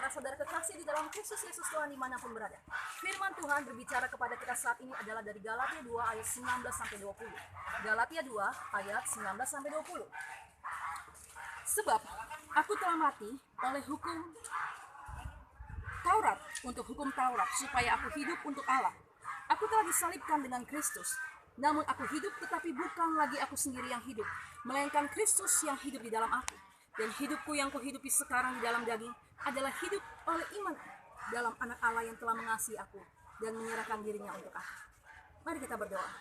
saudara-saudara kekasih di dalam Kristus Yesus Tuhan dimanapun berada. Firman Tuhan berbicara kepada kita saat ini adalah dari Galatia 2 ayat 19-20. Galatia 2 ayat 19-20. Sebab aku telah mati oleh hukum Taurat untuk hukum Taurat, supaya aku hidup untuk Allah. Aku telah disalibkan dengan Kristus. Namun aku hidup, tetapi bukan lagi aku sendiri yang hidup, melainkan Kristus yang hidup di dalam aku. Dan hidupku yang kuhidupi sekarang di dalam daging adalah hidup oleh iman dalam anak Allah yang telah mengasihi aku dan menyerahkan dirinya untuk aku. Mari kita berdoa.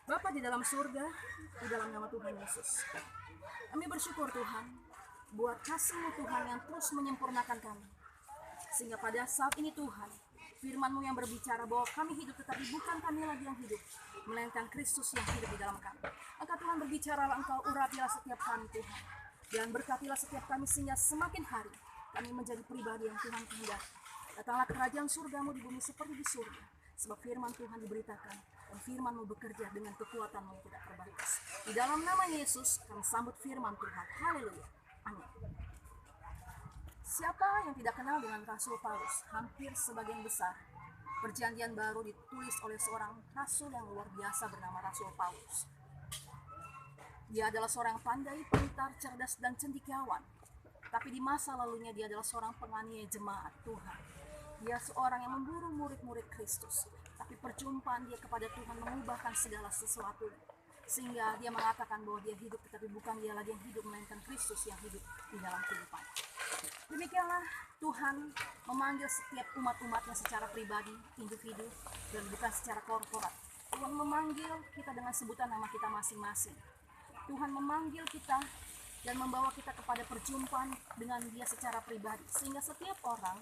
Bapa di dalam surga, di dalam nama Tuhan Yesus, kami bersyukur Tuhan buat kasih-Mu Tuhan yang terus menyempurnakan kami. Sehingga pada saat ini Tuhan, firman-Mu yang berbicara bahwa kami hidup tetapi bukan kami lagi yang hidup, melainkan Kristus yang hidup di dalam kami. Maka Tuhan berbicaralah, Engkau urapilah setiap kami Tuhan, dan berkatilah setiap kami sehingga semakin hari kami menjadi pribadi yang Tuhan kehendaki. Datanglah kerajaan surga-Mu di bumi seperti di surga, sebab firman Tuhan diberitakan dan firman-Mu bekerja dengan kekuatan-Mu yang tidak terbatas. Di dalam nama Yesus kami sambut firman Tuhan. Haleluya. Amin. Siapa yang tidak kenal dengan Rasul Paulus? Hampir sebagian besar Perjanjian Baru ditulis oleh seorang rasul yang luar biasa bernama Rasul Paulus. Dia adalah seorang pandai, pintar, cerdas, dan cendekiawan. Tapi di masa lalunya dia adalah seorang penganiaya jemaat Tuhan. Dia seorang yang memburu murid-murid Kristus. Tapi perjumpaan dia kepada Tuhan mengubahkan segala sesuatu. Sehingga dia mengatakan bahwa dia hidup, tetapi bukan dia lagi yang hidup, melainkan Kristus yang hidup di dalam kehidupan. Demikianlah Tuhan memanggil setiap umat-umatnya secara pribadi, individu, dan bukan secara korporat. Tuhan memanggil kita dengan sebutan nama kita masing-masing. Tuhan memanggil kita dan membawa kita kepada perjumpaan dengan Dia secara pribadi. Sehingga setiap orang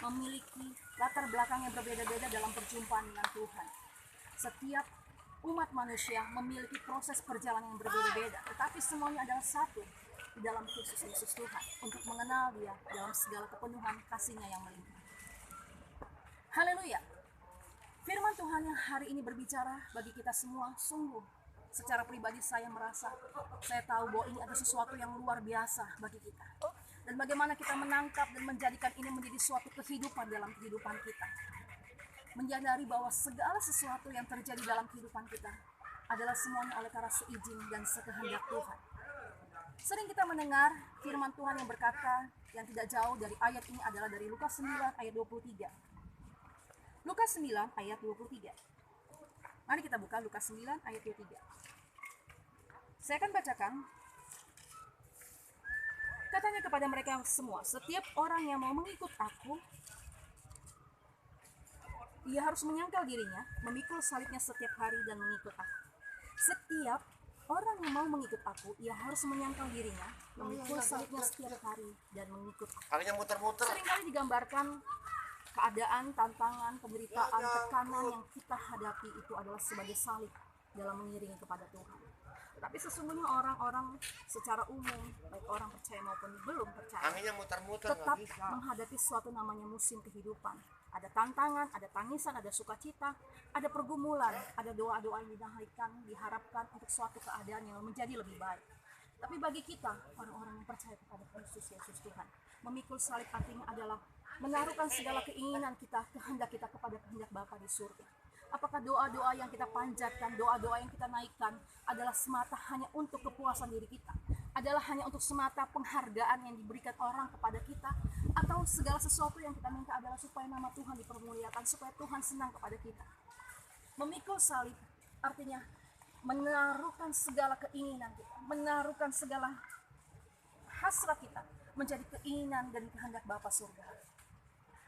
memiliki latar belakang yang berbeda-beda dalam perjumpaan dengan Tuhan. Setiap umat manusia memiliki proses perjalanan yang berbeda-beda, tetapi semuanya adalah satu di dalam Kristus Yesus Tuhan, untuk mengenal Dia dalam segala kepenuhan kasih-Nya yang melimpah. Haleluya. Firman Tuhan yang hari ini berbicara bagi kita semua, sungguh secara pribadi saya merasa, saya tahu bahwa ini ada sesuatu yang luar biasa bagi kita. Dan bagaimana kita menangkap dan menjadikan ini menjadi suatu kehidupan dalam kehidupan kita. Menyadari bahwa segala sesuatu yang terjadi dalam kehidupan kita adalah semuanya oleh karena seizin dan sekehendak Tuhan. Sering kita mendengar firman Tuhan yang berkata, yang tidak jauh dari ayat ini adalah dari Lukas 9 ayat 23. Lukas 9 ayat 23. Mari kita buka Lukas 9 ayat 23. Saya akan bacakan. Katanya kepada mereka semua, setiap orang yang mau mengikut aku, ia harus menyangkal dirinya, memikul salibnya setiap hari dan mengikut aku. Setiap orang yang mau mengikut aku, ia harus menyangkal dirinya, memikul salibnya setiap hari dan mengikut aku. Seringkali digambarkan keadaan, tantangan, penderitaan, tekanan yang kita hadapi itu adalah sebagai salib dalam mengiringi kepada Tuhan. Tapi sesungguhnya orang-orang secara umum, baik orang percaya maupun belum percaya, tetap menghadapi suatu namanya musim kehidupan. Ada tantangan, ada tangisan, ada sukacita, ada pergumulan, ada doa-doa yang diharapkan untuk suatu keadaan yang menjadi lebih baik. Tapi bagi kita, orang-orang yang percaya kepada Kristus Yesus Tuhan, memikul salib artinya adalah menaruhkan segala keinginan kita, kehendak kita kepada kehendak Bapa di surga. Apakah doa-doa yang kita panjatkan, doa-doa yang kita naikkan adalah semata hanya untuk kepuasan diri kita? Adalah hanya untuk semata penghargaan yang diberikan orang kepada kita? Atau segala sesuatu yang kita minta adalah supaya nama Tuhan dipermuliakan, supaya Tuhan senang kepada kita? Memikul salib artinya menaruhkan segala keinginan kita, menaruhkan segala hasrat kita menjadi keinginan dan kehendak Bapa surga.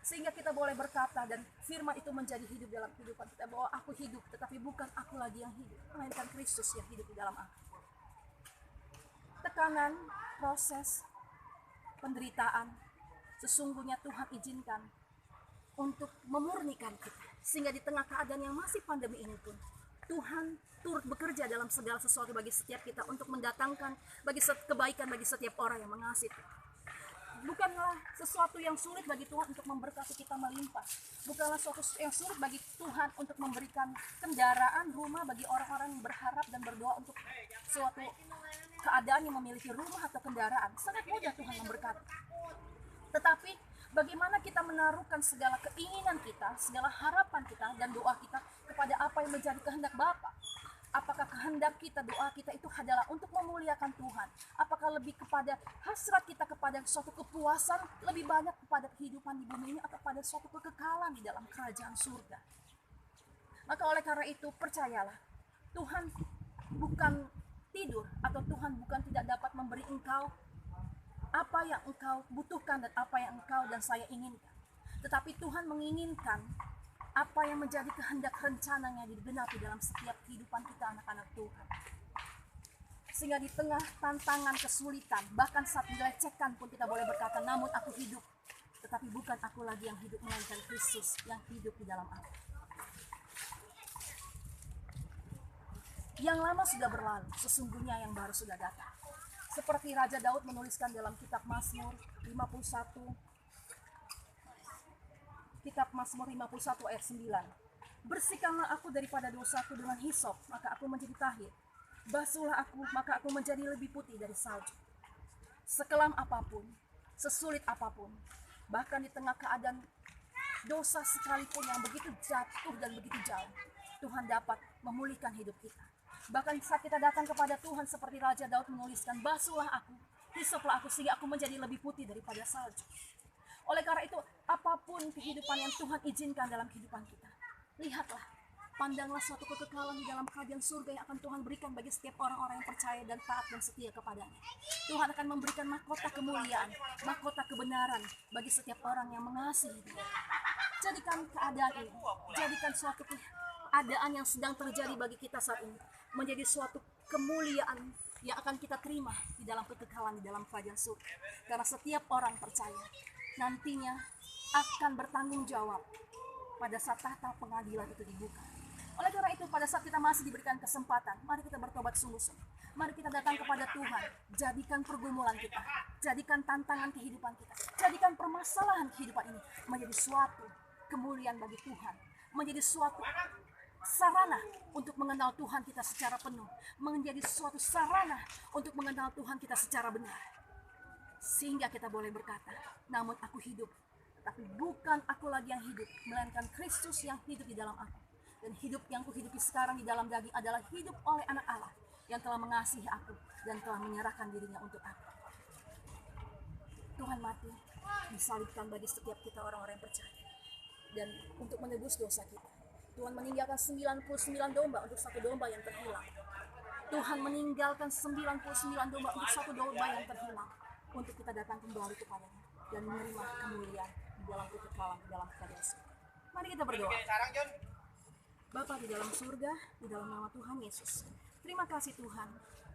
Sehingga kita boleh berkata dan firman itu menjadi hidup dalam kehidupan kita, bahwa aku hidup, tetapi bukan aku lagi yang hidup, melainkan Kristus yang hidup di dalam aku. Tekanan, proses, penderitaan, sesungguhnya Tuhan izinkan untuk memurnikan kita. Sehingga di tengah keadaan yang masih pandemi ini pun, Tuhan turut bekerja dalam segala sesuatu bagi setiap kita untuk mendatangkan kebaikan bagi setiap orang yang mengasihi Tuhan. Bukanlah sesuatu yang sulit bagi Tuhan untuk memberkati kita melimpah. Bukanlah sesuatu yang sulit bagi Tuhan untuk memberikan kendaraan, rumah bagi orang-orang yang berharap dan berdoa untuk suatu keadaan yang memiliki rumah atau kendaraan. Sangat mudah Tuhan memberkati. Tetapi bagaimana kita menaruhkan segala keinginan kita, segala harapan kita dan doa kita kepada apa yang menjadi kehendak Bapa? Apakah kehendak kita, doa kita itu adalah untuk memuliakan Tuhan? Apakah lebih kepada hasrat kita kepada suatu kepuasan, lebih banyak kepada kehidupan di bumi ini, atau pada suatu kekekalan di dalam kerajaan surga? Maka oleh karena itu percayalah, Tuhan bukan tidur, atau Tuhan bukan tidak dapat memberi engkau apa yang engkau butuhkan dan apa yang engkau dan saya inginkan. Tetapi Tuhan menginginkan apa yang menjadi kehendak rencananya digenapi dalam setiap kehidupan kita, anak-anak Tuhan. Sehingga di tengah tantangan, kesulitan, bahkan saat dilecehkan pun kita boleh berkata, namun aku hidup. Tetapi bukan aku lagi yang hidup, melainkan Kristus yang hidup di dalam aku. Yang lama sudah berlalu, sesungguhnya yang baru sudah datang. Seperti Raja Daud menuliskan dalam kitab Mazmur 51, kitab Mazmur 51 ayat 9. Bersihkanlah aku daripada dosaku dengan hisop, maka aku menjadi tahir. Basuhlah aku, maka aku menjadi lebih putih dari salju. Sekelam apapun, sesulit apapun, bahkan di tengah keadaan dosa sekalipun yang begitu jatuh dan begitu jauh, Tuhan dapat memulihkan hidup kita. Bahkan saat kita datang kepada Tuhan seperti Raja Daud menuliskan, basuhlah aku, hisoplah aku, sehingga aku menjadi lebih putih daripada salju. Oleh karena itu, apapun kehidupan yang Tuhan izinkan dalam kehidupan kita, lihatlah, pandanglah suatu kekekalan di dalam kerajaan surga yang akan Tuhan berikan bagi setiap orang-orang yang percaya dan taat dan setia kepadanya. Tuhan akan memberikan mahkota kemuliaan, mahkota kebenaran bagi setiap orang yang mengasihi Dia. Jadikan keadaan ini, jadikan suatu keadaan yang sedang terjadi bagi kita saat ini menjadi suatu kemuliaan yang akan kita terima di dalam kekekalan di dalam kerajaan surga. Karena setiap orang percaya nantinya akan bertanggung jawab pada saat tahta pengadilan itu dibuka. Oleh karena itu, pada saat kita masih diberikan kesempatan, mari kita bertobat sungguh-sungguh. Mari kita datang kepada Tuhan, jadikan pergumulan kita, jadikan tantangan kehidupan kita, jadikan permasalahan kehidupan ini menjadi suatu kemuliaan bagi Tuhan, menjadi suatu sarana untuk mengenal Tuhan kita secara penuh, menjadi suatu sarana untuk mengenal Tuhan kita secara benar. Sehingga kita boleh berkata, namun aku hidup, tapi bukan aku lagi yang hidup, melainkan Kristus yang hidup di dalam aku. Dan hidup yang kuhidupi sekarang di dalam daging adalah hidup oleh anak Allah yang telah mengasihi aku dan telah menyerahkan dirinya untuk aku. Tuhan mati disalibkan bagi setiap kita orang-orang yang percaya, dan untuk menebus dosa kita. Tuhan meninggalkan 99 domba untuk satu domba yang terhilang. Tuhan meninggalkan 99 domba untuk satu domba yang terhilang, untuk kita datang kembali kepadanya dan menerima kemuliaan di dalam kekekalan, di dalam kerajaan surga. Mari kita berdoa. Bapa di dalam surga, di dalam nama Tuhan Yesus, terima kasih Tuhan,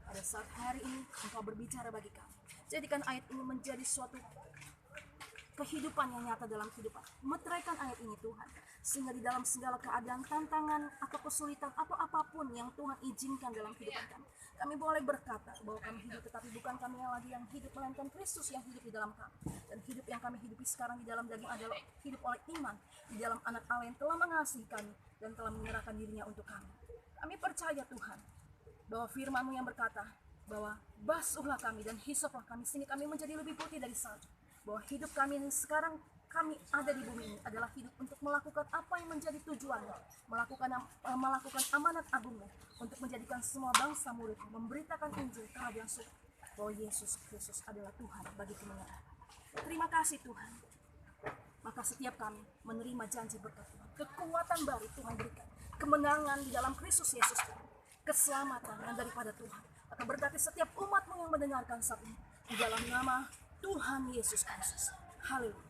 pada saat hari ini Engkau berbicara bagi kami. Jadikan ayat ini menjadi suatu kehidupan yang nyata dalam kehidupan. Meteraikan ayat ini Tuhan, sehingga di dalam segala keadaan, tantangan, atau kesulitan, atau apapun yang Tuhan izinkan dalam kehidupan kami boleh berkata bahwa kami hidup, tetapi bukan kami yang lagi yang hidup, melainkan Kristus yang hidup di dalam kami. Dan hidup yang kami hidupi sekarang di dalam daging adalah hidup oleh iman di dalam anak Allah yang telah mengasihi kami dan telah menyerahkan dirinya untuk kami. Kami percaya Tuhan, bahwa firman-Mu yang berkata bahwa basuhlah kami dan hisoplah kami, sehingga kami menjadi lebih putih dari salju. Bahwa hidup kami yang sekarang kami ada di bumi ini adalah hidup untuk melakukan apa yang menjadi tujuannya, melakukan amanat agungnya, untuk menjadikan semua bangsa murid, memberitakan Injil kerajaan surga, bahwa Yesus Kristus adalah Tuhan bagi kemenangan. Terima kasih Tuhan. Maka setiap kami menerima janji berkat Tuhan, kekuatan baru Tuhan berikan, kemenangan di dalam Kristus Yesus Tuhan, keselamatan yang daripada Tuhan. Maka berkati setiap umat-Mu yang mendengarkan saat ini, di dalam nama Tuhan Yesus Kristus. Haleluya.